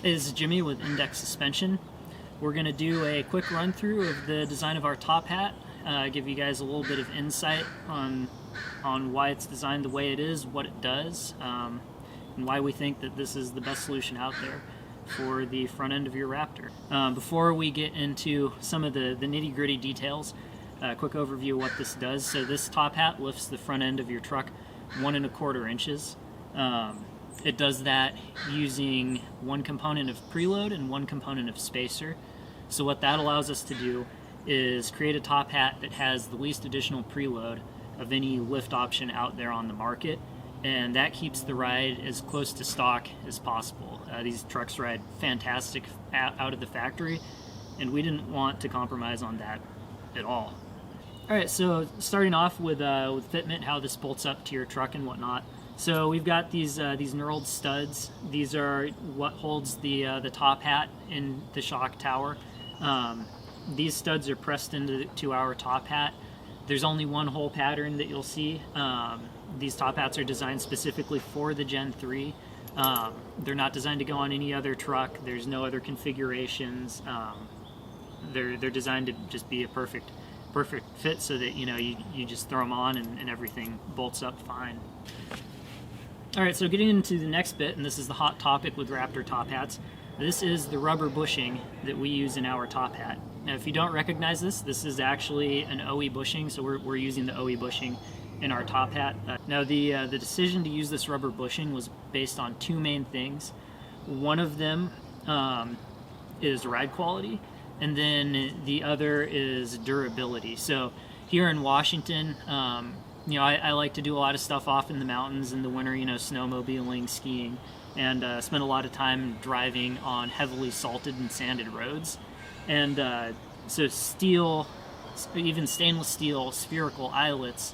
This is Jimmy with Index Suspension. We're going to do a quick run through of the design of our top hat, give you guys a little bit of insight on why it's designed the way it is, what it does, and why we think that this is the best solution out there for the front end of your Raptor. Before we get into some of the nitty-gritty details, a quick overview of what this does. So this top hat lifts the front end of your truck 1 1/4 inches. It does that using one component of preload and one component of spacer. So what that allows us to do is create a top hat that has the least additional preload of any lift option out there on the market, and that keeps the ride as close to stock as possible. These trucks ride fantastic out of the factory, and we didn't want to compromise on that at all. Alright, so starting off with Fitment, how this bolts up to your truck and whatnot. So we've got these knurled studs. These are what holds the top hat in the shock tower. These studs are pressed into our top hat. There's only one hole pattern that you'll see. These top hats are designed specifically for the Gen 3. They're not designed to go on any other truck. There's no other configurations. They're designed to just be a perfect fit, so that you just throw them on and everything bolts up fine. Alright, so getting into the next bit, and this is the hot topic with Raptor top hats. This is the rubber bushing that we use in our top hat. Now, if you don't recognize this is actually an OE bushing, so we're using the OE bushing in our top hat. Now, the decision to use this rubber bushing was based on two main things. One of them is ride quality, and then the other is durability. So here in Washington, I like to do a lot of stuff off in the mountains in the winter, snowmobiling, skiing, and spend a lot of time driving on heavily salted and sanded roads. And so steel, even stainless steel spherical eyelets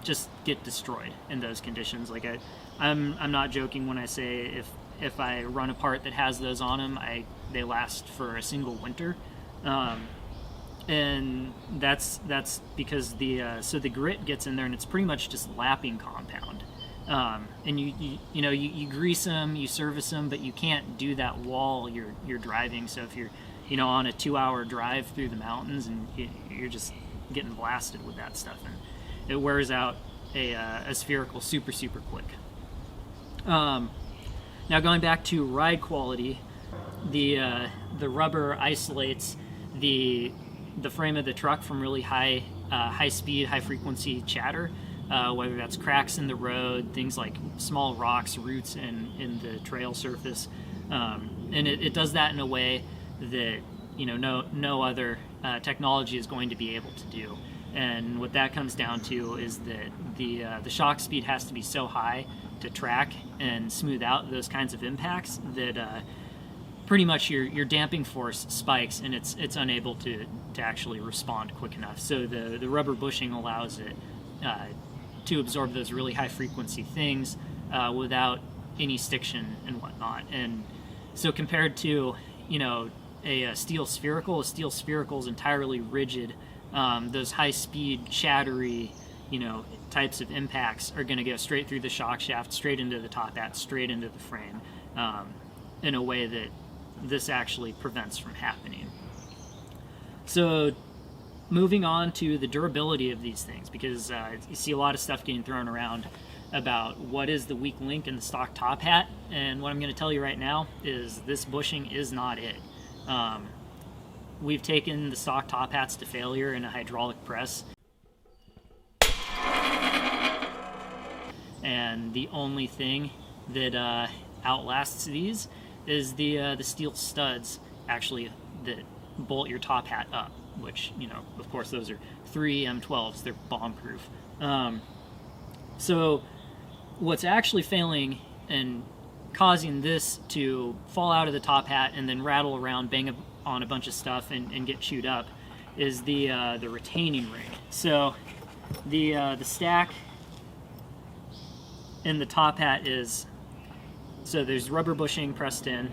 just get destroyed in those conditions. Like I'm not joking when I say if I run a part that has those on them, they last for a single winter. And that's because the grit gets in there, and it's pretty much just lapping compound. And you grease them, you service them, but you can't do that while you're driving. So if you're on a 2-hour drive through the mountains, and you're just getting blasted with that stuff, and it wears out a spherical super quick. Now going back to ride quality, the rubber isolates the frame of the truck from really high speed, high frequency chatter, whether that's cracks in the road, things like small rocks, roots in the trail surface, and it does that in a way that no other technology is going to be able to do. And what that comes down to is that the shock speed has to be so high to track and smooth out those kinds of impacts that pretty much your damping force spikes, and it's unable to actually respond quick enough. So the rubber bushing allows it to absorb those really high frequency things without any stiction and whatnot. And so compared to a steel spherical is entirely rigid. Those high speed chattery types of impacts are going to go straight through the shock shaft, straight into the top hat, straight into the frame, in a way that this actually prevents from happening. So moving on to the durability of these things, because you see a lot of stuff getting thrown around about what is the weak link in the stock top hat, and what I'm going to tell you right now is this bushing is not it. We've taken the stock top hats to failure in a hydraulic press, and the only thing that outlasts these is the steel studs actually that bolt your top hat up, which of course those are 3 M12s. They're bomb proof. So what's actually failing and causing this to fall out of the top hat and then rattle around, bang on a bunch of stuff and get chewed up is the retaining ring. So the stack in the top hat is, so there's rubber bushing pressed in,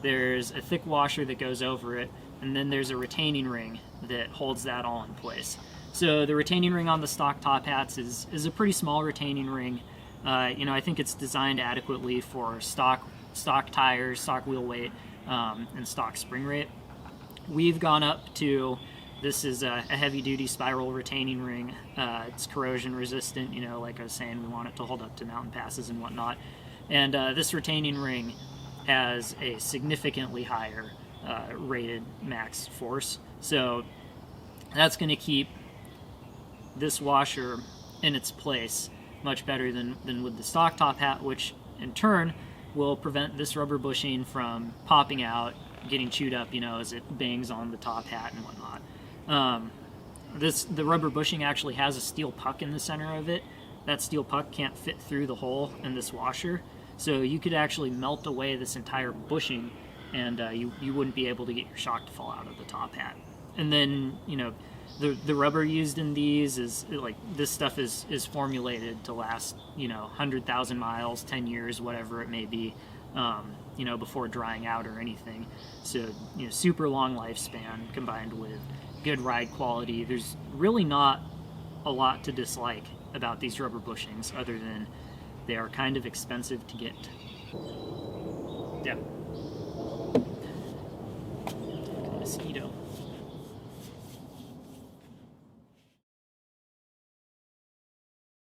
there's a thick washer that goes over it, and then there's a retaining ring that holds that all in place. So the retaining ring on the stock top hats is a pretty small retaining ring. I think it's designed adequately for stock stock tires, stock wheel weight, and stock spring rate. We've gone up to, this is a heavy duty spiral retaining ring. It's corrosion resistant, you know, like I was saying, we want it to hold up to mountain passes and whatnot. And this retaining ring has a significantly higher rated max force. So that's going to keep this washer in its place much better than with the stock top hat, which in turn will prevent this rubber bushing from popping out, getting chewed up, you know, as it bangs on the top hat and whatnot. The rubber bushing actually has a steel puck in the center of it. That steel puck can't fit through the hole in this washer, so you could actually melt away this entire bushing, and you wouldn't be able to get your shock to fall out of the top hat. And then, you know, the rubber used in these is like, this stuff is formulated to last, you know, 100,000 miles, 10 years, whatever it may be, you know, before drying out or anything. So, you know, super long lifespan combined with good ride quality. There's really not a lot to dislike about these rubber bushings other than they are kind of expensive to get. Yeah.